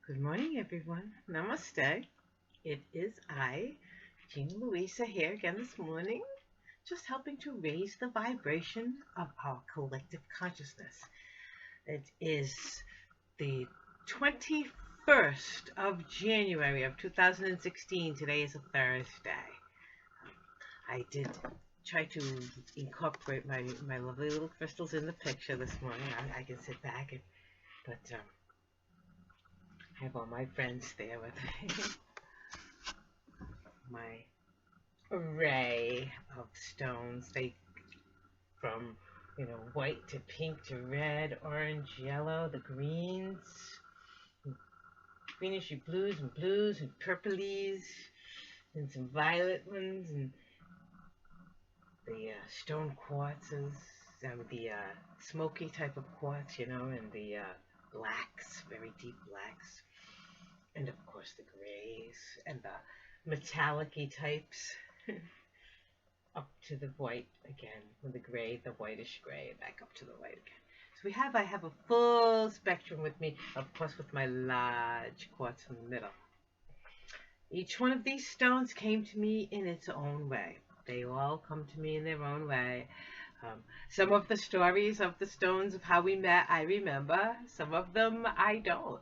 Good morning, everyone. Namaste. It is I, Gina Louisa, here again this morning, just helping to raise the vibration of our collective consciousness. It is the 21st of January of 2016. Today is a Thursday. I did try to incorporate my lovely little crystals in the picture this morning. I can sit back but I have all my friends there with me. My array of stones. They from white to pink to red, orange, yellow, the greens, greenish blues and purplies, and some violet ones, and the stone quartzes, the smoky type of quartz, and the blacks, very deep blacks, and of course the grays and the metallic-y types. Up to the white again, with the gray, the whitish gray, back up to the white again. So I have a full spectrum with me, of course, with my large quartz in the middle. Each one of these stones came to me in its own way. They all come to me in their own way. Some of the stories of the stones of how we met, I remember. Some of them I don't.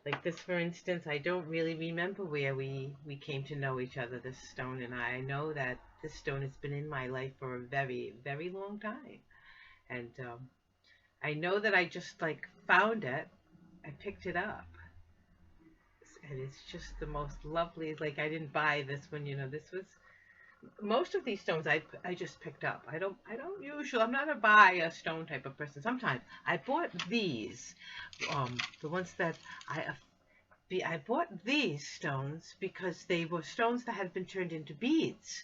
Like this, for instance, I don't really remember where we came to know each other, this stone and I. I know that this stone has been in my life for a very, very long time. And I know that I just found it. I picked it up. And it's just the most lovely, I didn't buy this one, this was, most of these stones I just picked up. I don't usually, I'm not a buy a stone type of person. Sometimes I bought these, the ones that I bought these stones because they were stones that had been turned into beads.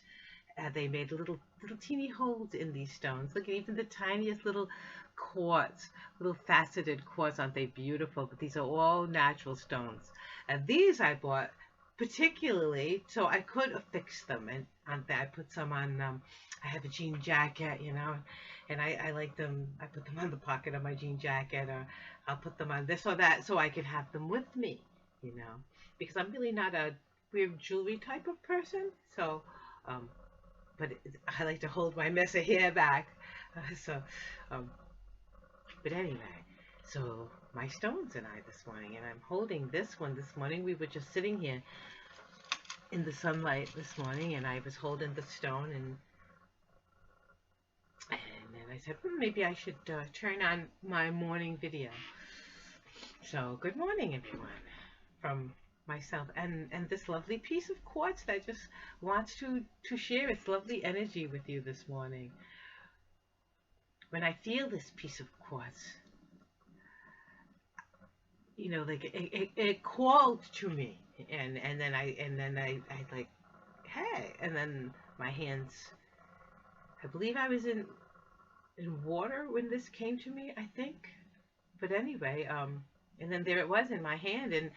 They made little teeny holes in these stones. Look at even the tiniest little quartz, little faceted quartz. Aren't they beautiful? But these are all natural stones. And these I bought particularly so I could affix them, and I put some on. I have a jean jacket, and I like them. I put them on the pocket of my jean jacket, or I'll put them on this or that, so I can have them with me, because I'm really not a weird jewelry type of person. So, but I like to hold my mess of hair back. But anyway, so my stones and I this morning, and I'm holding this one this morning. We were just sitting here in the sunlight this morning, and I was holding the stone, and then I said, maybe I should turn on my morning video. So good morning, everyone, from myself and this lovely piece of quartz that just wants to share its lovely energy with you this morning. When I feel this piece of quartz, it called to me, and then I like, hey, and then my hands, I believe I was in water when this came to me, I think. But anyway, and then there it was in my hand, and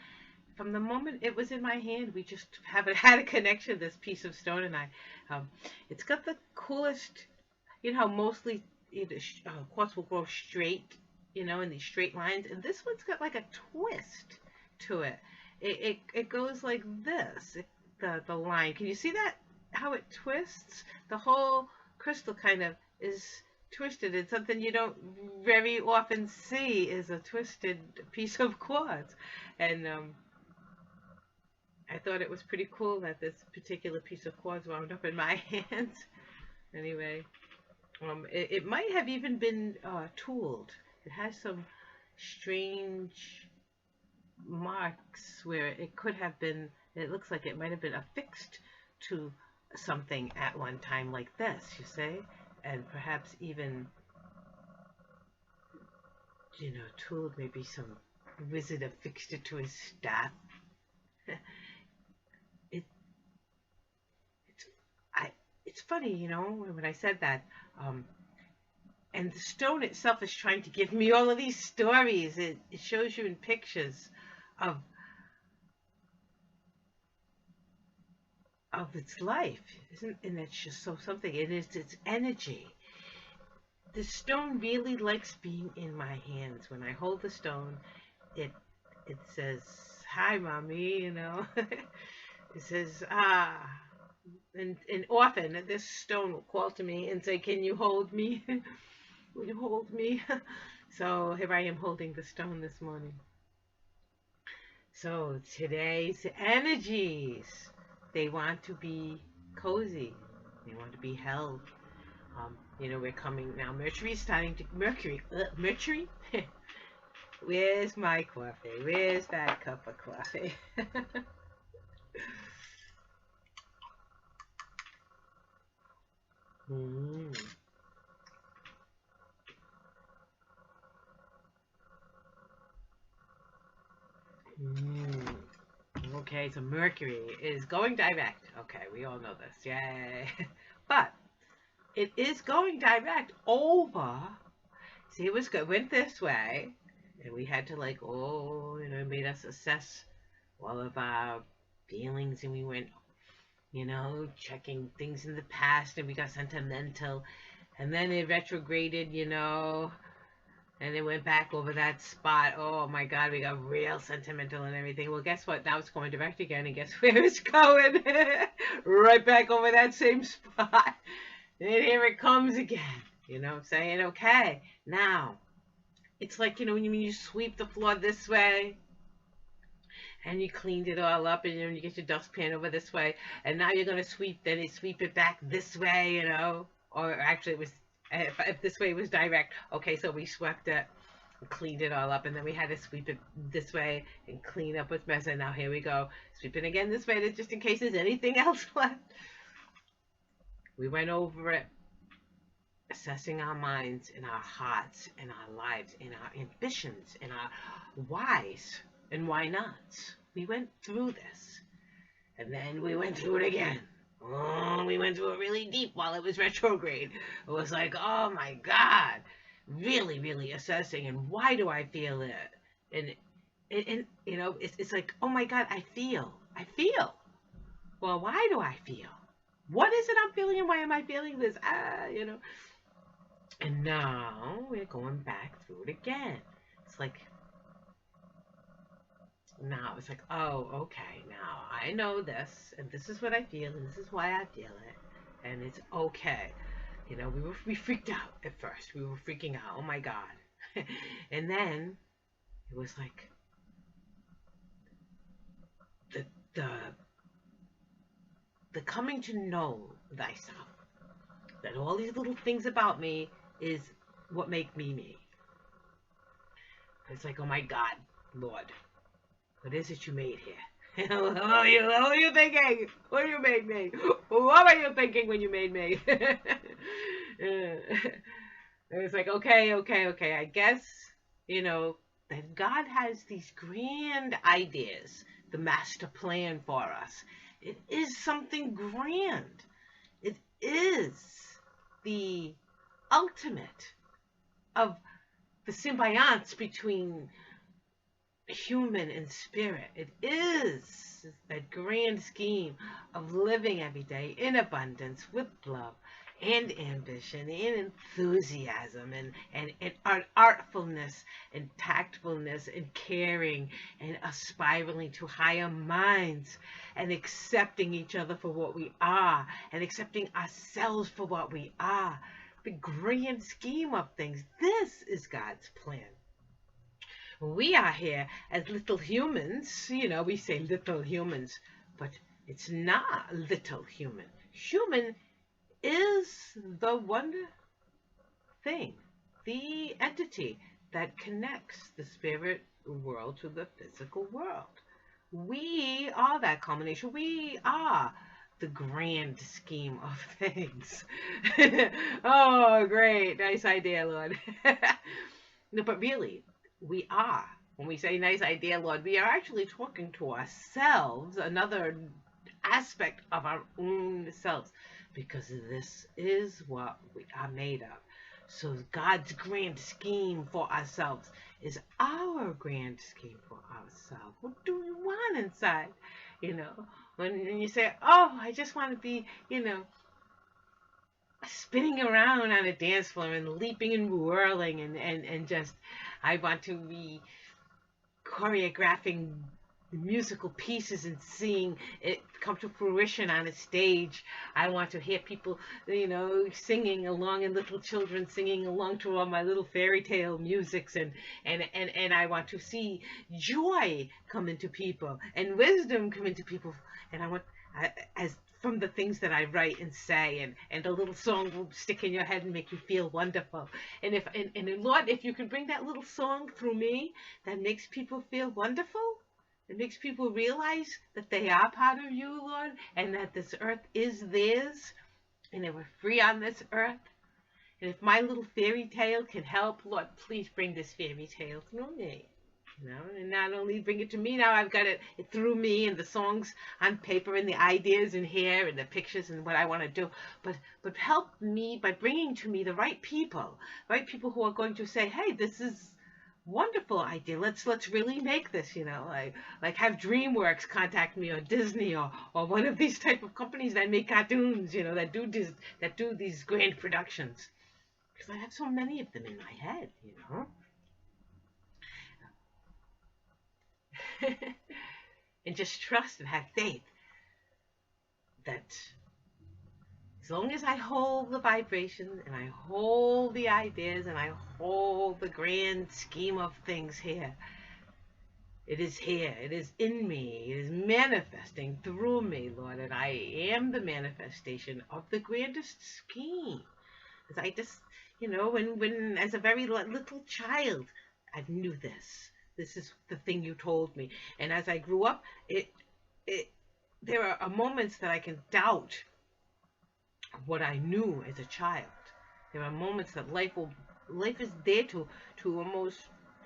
from the moment it was in my hand, we just haven't had a connection, this piece of stone and I. It's got the coolest, mostly quartz will grow straight, in these straight lines, and this one's got like a twist to it. It goes like this, the line. Can you see that? How it twists? The whole crystal kind of is twisted. It's something you don't very often see, is a twisted piece of quartz. And I thought it was pretty cool that this particular piece of quartz wound up in my hands. Anyway, it might have even been tooled. It has some strange marks where it could have been, it looks like it might have been affixed to something at one time like this, you see? And perhaps even, tooled, maybe some wizard affixed it to his staff. It's funny, when I said that, and the stone itself is trying to give me all of these stories. It shows you in pictures of its life, isn't? And it's just so something. It is its energy. The stone really likes being in my hands. When I hold the stone, it it says, "Hi, mommy," It says, and often this stone will call to me and say, "Can you hold me? Will you hold me?" So here I am holding the stone this morning. So today's energies, they want to be cozy. They want to be held. We're coming now. Mercury's starting to Mercury. Where's my coffee? Where's that cup of coffee? mm. Mm. Okay, so Mercury is going direct. Okay, we all know this. Yay. But it is going direct over. See, it was good. Went this way. And we had to it made us assess all of our feelings. And we went, checking things in the past. And we got sentimental. And then it retrograded, and it went back over that spot. Oh my God, we got real sentimental and everything. Well, guess what? Now it's going direct again, and guess where it's going? Right back over that same spot. And here it comes again. You know what I'm saying? Okay, now, it's like, when you sweep the floor this way, and you cleaned it all up, and you get your dustpan over this way, and now you're going to sweep it back this way, or actually it was, if this way was direct. Okay, so we swept it, cleaned it all up, and then we had to sweep it this way and clean up what's messy. Now here we go, sweeping again this way, just in case there's anything else left. We went over it, assessing our minds and our hearts and our lives and our ambitions and our whys and why nots. We went through this, and then we went through it again. Oh, we went through it really deep while it was retrograde. It was like, oh my God, really, really assessing. And why do I feel it? And it's like, oh my God, I feel. Well, why do I feel? What is it I'm feeling, and why am I feeling this? And now we're going back through it again. It's like, now it's like, oh, okay, now I know this, and this is what I feel, and this is why I feel it, and it's okay. We freaked out at first. We were freaking out. Oh my God. And then it was like the the the coming to know thyself. That all these little things about me is what make me me. It's like, oh my God, Lord, what is it you made here? What are you thinking? What do you made me? What were you thinking when you made me? It's like, okay. I guess, that God has these grand ideas, the master plan for us. It is something grand. It is the ultimate of the symbionts between human and spirit. It is that grand scheme of living every day in abundance with love and ambition and enthusiasm and artfulness and tactfulness and caring and aspiring to higher minds and accepting each other for what we are and accepting ourselves for what we are. The grand scheme of things. This is God's plan. We are here as little humans. We say little humans, but it's not little human. Human is the one thing, the entity that connects the spirit world to the physical world. We are that combination. We are the grand scheme of things. Oh, great. Nice idea, Lord. No, but really, we are. When we say nice idea, Lord, we are actually talking to ourselves, another aspect of our own selves, because this is what we are made of. So God's grand scheme for ourselves is our grand scheme for ourselves. What do we want inside? When you say, oh, I just want to be, spinning around on a dance floor and leaping and whirling and just, I want to be choreographing musical pieces and seeing it come to fruition on a stage. I want to hear people, singing along, and little children singing along to all my little fairy tale musics, and I want to see joy come into people and wisdom come into people. And I want, as from the things that I write and say, and a little song will stick in your head and make you feel wonderful. And Lord, if you can bring that little song through me that makes people feel wonderful, it makes people realize that they are part of you, Lord, and that this earth is theirs, and that we're free on this earth. And if my little fairy tale can help, Lord, please bring this fairy tale through me. And not only bring it to me, now I've got it through me, and the songs on paper, and the ideas in here, and the pictures, and what I want to do. But help me by bringing to me the right people who are going to say, hey, this is wonderful idea. Let's really make this, like have DreamWorks contact me, or Disney, or one of these type of companies that make cartoons, that do these grand productions. Because I have so many of them in my head, and just trust and have faith that as long as I hold the vibration, and I hold the ideas, and I hold the grand scheme of things here, it is here, it is in me, it is manifesting through me, Lord, and I am the manifestation of the grandest scheme. As I just, when as a very little child, I knew this. This is the thing you told me. And as I grew up, there are moments that I can doubt what I knew as a child. There are moments that life is there to almost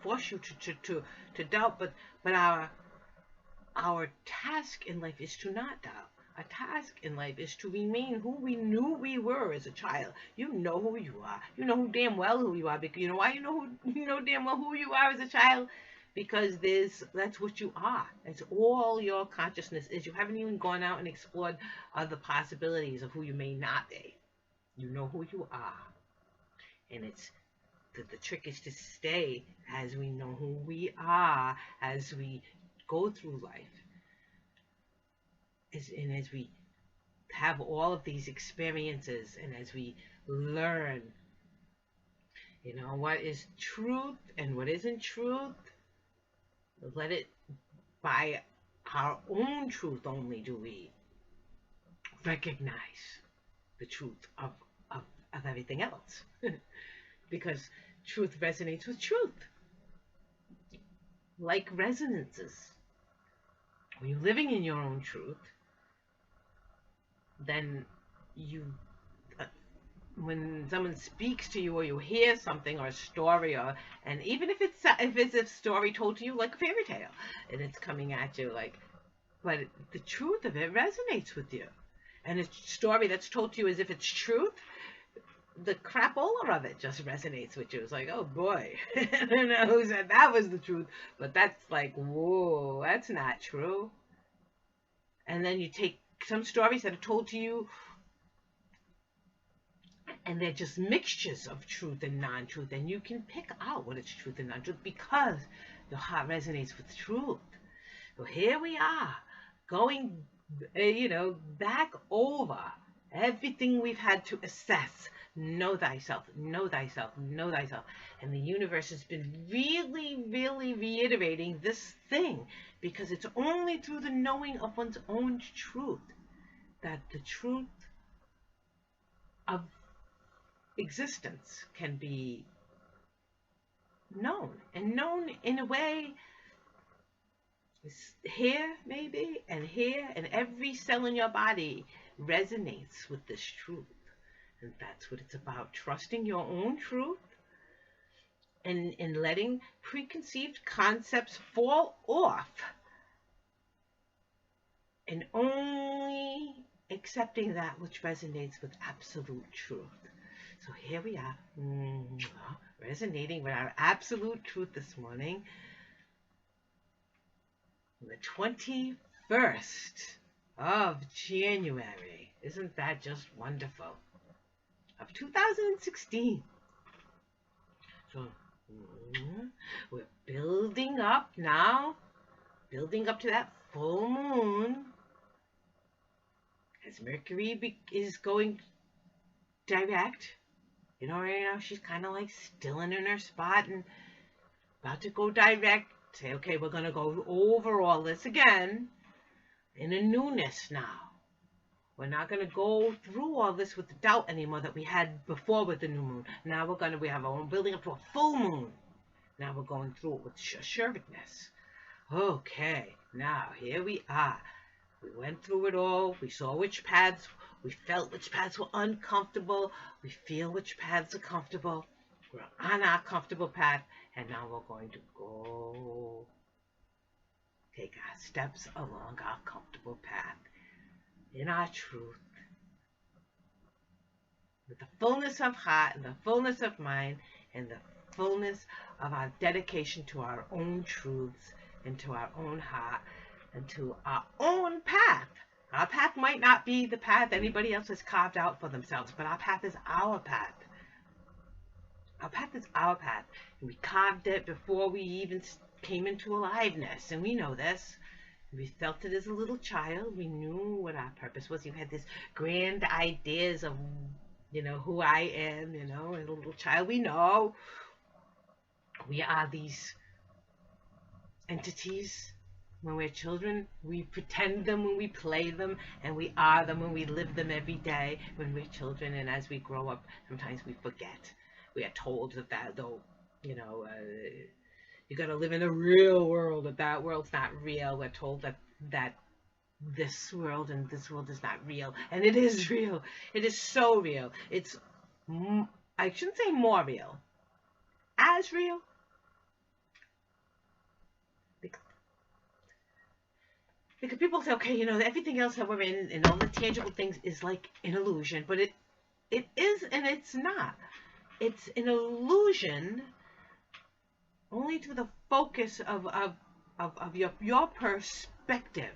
force you to doubt, but our task in life is to not doubt. Our task in life is to remain who we knew we were as a child. You know who you are. You know damn well who you are. Because you know why you know damn well who you are as a child? Because that's what you are. That's all your consciousness is. You haven't even gone out and explored other possibilities of who you may not be. You know who you are. And it's the trick is to stay as we know who we are, as we go through life. And as we have all of these experiences, and as we learn, what is truth and what isn't truth, let it, by our own truth only do we recognize the truth of everything else. Because truth resonates with truth. Like resonances. When you're living in your own truth, then when someone speaks to you, or you hear something, or a story, and even if it's a story told to you like a fairy tale, and it's coming at you but the truth of it resonates with you, and a story that's told to you as if it's truth, the crapola of it just resonates with you. It's like, oh boy, I don't know who said that was the truth, but that's like, whoa, that's not true. And then you take some stories that are told to you, and they're just mixtures of truth and non-truth, and you can pick out what is truth and non-truth because your heart resonates with truth. So here we are, going, back over everything we've had to assess. Know thyself, know thyself, know thyself. And the universe has been really, really reiterating this thing, because it's only through the knowing of one's own truth that the truth of existence can be known, and known in a way here maybe, and here, and every cell in your body resonates with this truth. And that's what it's about, trusting your own truth, and letting preconceived concepts fall off, and only accepting that which resonates with absolute truth. So here we are, resonating with our absolute truth this morning, the 21st of January. Isn't that just wonderful? Of 2016. So Mhm. We're building up now, building up to that full moon as Mercury is going direct. You know, right now she's kind of like still in her spot and about to go direct. Say, okay, we're going to go over all this again in a newness now. We're not going to go through all this with the doubt anymore that we had before with the new moon. Now we have our own building up to a full moon. Now we're going through it with assuredness. Okay, now here we are. We went through it all. We saw which paths, we felt which paths were uncomfortable. We feel which paths are comfortable. We're on our comfortable path, and now we're going to go take our steps along our comfortable path in our truth, with the fullness of heart and the fullness of mind and the fullness of our dedication to our own truths and to our own heart and to our own path. Our path might not be the path anybody else has carved out for themselves, but our path is our path. Our path is our path. And we carved it before we even came into aliveness, and we know this. We felt it as a little child. We knew what our purpose was. You had this grand ideas of, who I am, as a little child. We know we are these entities. When we're children, we pretend them when we play them, and we are them when we live them every day when we're children. And as we grow up, sometimes we forget. We are told that though, you got to live in the real world. That world's not real. We're told that this world and this world is not real, and it is real. It is so real. It's, I shouldn't say more real, as real. Because people say, okay, everything else that we're in and all the tangible things is like an illusion, but it is and it's not. It's an illusion only to the focus of your perspective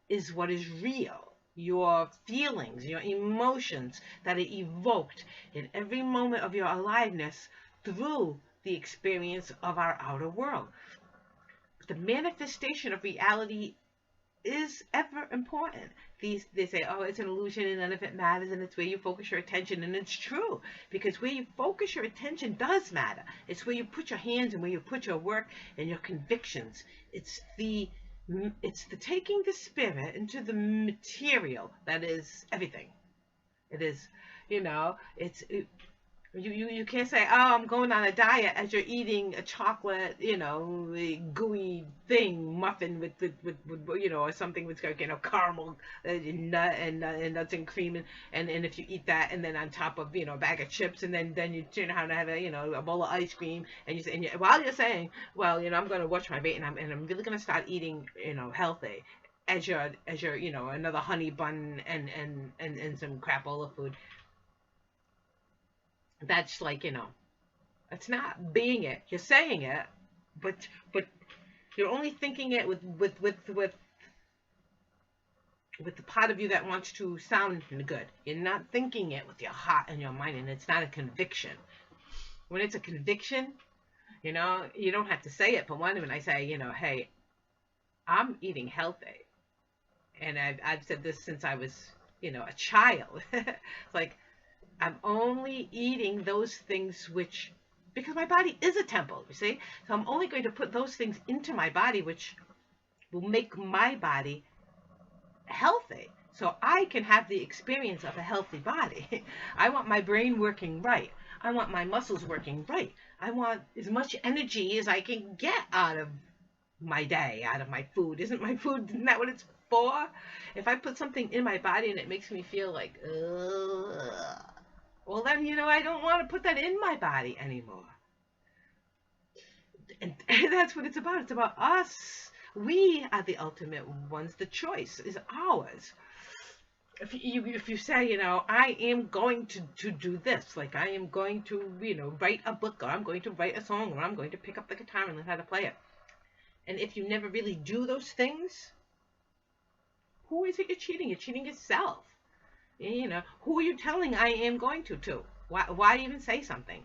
is what is real. Your feelings, your emotions that are evoked in every moment of your aliveness through the experience of our outer world. The manifestation of reality is ever important. They say, oh, it's an illusion and none of it matters, and it's where you focus your attention. And it's true, because where you focus your attention does matter. It's where you put your hands and where you put your work and your convictions. It's the taking the spirit into the material that is everything. It is, you can't say, oh, I'm going on a diet as you're eating a chocolate, gooey thing, muffin with or something with, caramel nut and nuts and cream. And if you eat that and then on top of, a bag of chips, and then you turn around and have a bowl of ice cream, and while you're saying, well, I'm going to watch my weight and I'm really going to start eating, healthy, as your another honey bun and some crapola food. That's like, it's not being it. You're saying it, but you're only thinking it with the part of you that wants to sound good. You're not thinking it with your heart and your mind, and it's not a conviction. When it's a conviction, you don't have to say it. But when I say, hey, I'm eating healthy, and I've said this since I was, a child. Like, I'm only eating those things because my body is a temple, you see? So I'm only going to put those things into my body which will make my body healthy, so I can have the experience of a healthy body. I want my brain working right. I want my muscles working right. I want as much energy as I can get out of my day, out of my food. Isn't that what it's for? If I put something in my body and it makes me feel like, ugh, well, then, I don't want to put that in my body anymore. And that's what it's about. It's about us. We are the ultimate ones. The choice is ours. If you say, I am going to do this, like I am going to, write a book, or I'm going to write a song, or I'm going to pick up the guitar and learn how to play it. And if you never really do those things, who is it you're cheating? You're cheating yourself. Who are you telling I am going to? Why even say something?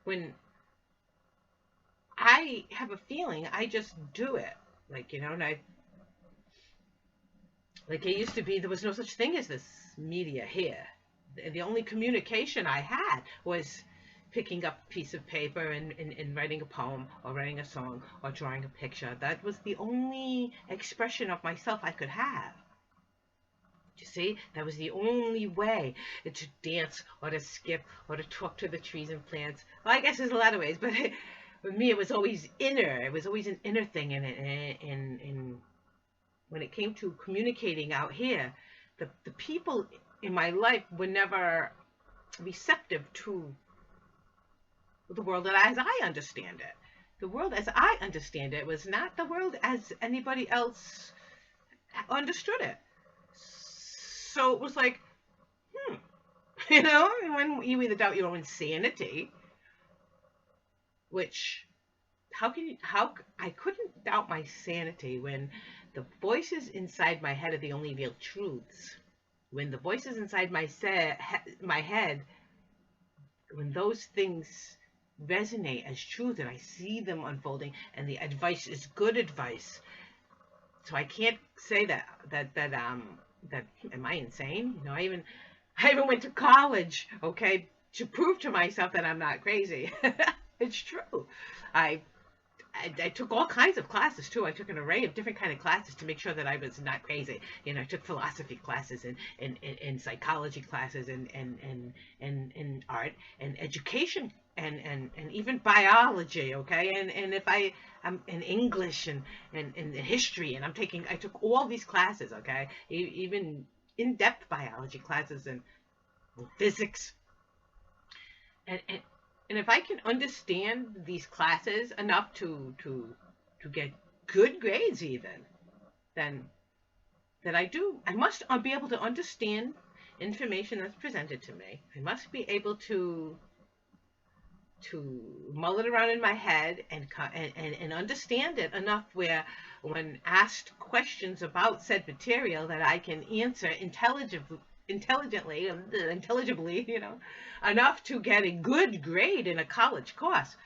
When I have a feeling I just do it. Like, and like it used to be, there was no such thing as this media here. The only communication I had was picking up a piece of paper and writing a poem or writing a song or drawing a picture. That was the only expression of myself I could have. You see, that was the only way to dance or to skip or to talk to the trees and plants. Well, I guess there's a lot of ways, but with me, it was always inner. It was always an inner thing, and when it came to communicating out here, the people in my life were never receptive to the world as I understand it. The world as I understand it was not the world as anybody else understood it. So it was like, hmm, when you either doubt your own sanity, which how I couldn't doubt my sanity when the voices inside my head are the only real truths. When the voices inside my head, when those things resonate as truth and I see them unfolding and the advice is good advice. So I can't say that am I insane? I even went to college, okay, to prove to myself that I'm not crazy. It's true. I I took all kinds of classes too. I took an array of different kind of classes to make sure that I was not crazy. I took philosophy classes and psychology classes and art and education and even biology. Okay, and if I'm in English and history, and I took all these classes. Okay, even in-depth biology classes and physics and and if I can understand these classes enough to get good grades even, then I must be able to understand information that's presented to me. I must be able to mull it around in my head and understand it enough where when asked questions about said material that I can answer intelligently, enough to get a good grade in a college course,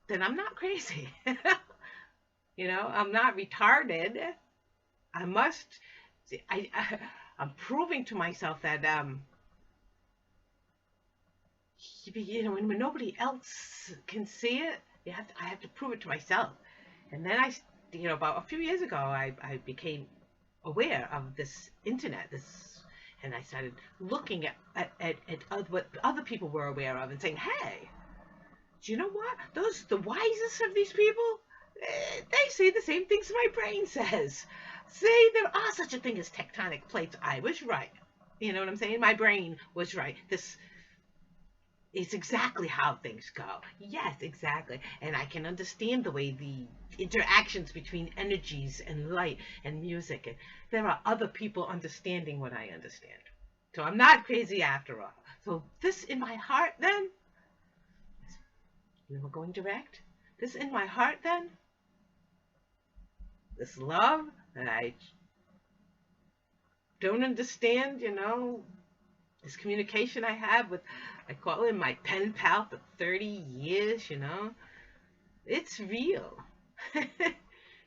then I'm not crazy. I'm not retarded. I must, I'm proving to myself that, when nobody else can see it, I have to prove it to myself. And then about a few years ago, I became aware of this internet, and I started looking at what other people were aware of and saying, hey, do you know what? The wisest of these people, they say the same things my brain says. Say there are such a thing as tectonic plates. I was right. You know what I'm saying? My brain was right. This is exactly how things go. Yes, exactly. And I can understand the way the interactions between energies and light and music. And there are other people understanding what I understand. So I'm not crazy after all. So this in my heart then, we're going direct. This in my heart then, this love that I don't understand, this communication I have with, I call him my pen pal for 30 years, it's real.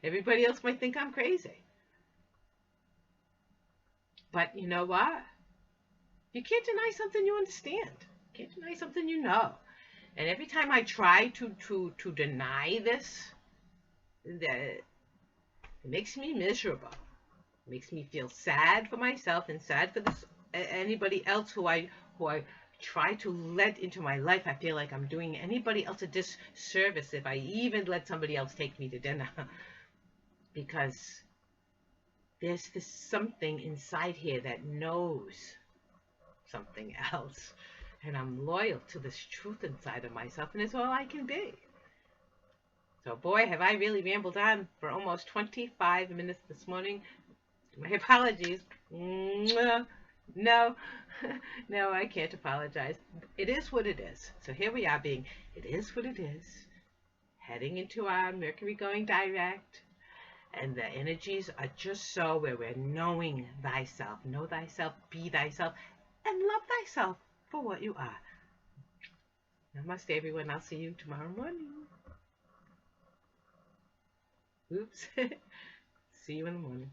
Everybody else might think I'm crazy. But you know what? You can't deny something you understand. You can't deny something you know. And every time I try to deny this, it makes me miserable. It makes me feel sad for myself and sad for anybody else who I try to let into my life. I feel like I'm doing anybody else a disservice if I even let somebody else take me to dinner. Because there's this something inside here that knows something else. And I'm loyal to this truth inside of myself, and it's all I can be. So boy, have I really rambled on for almost 25 minutes this morning. My apologies. No, no, I can't apologize. It is what it is. So here we are being, it is what it is. Heading into our Mercury going direct. And the energies are just so where we're knowing thyself. Know thyself, be thyself, and love thyself for what you are. Namaste, everyone. I'll see you tomorrow morning. Oops. See you in the morning.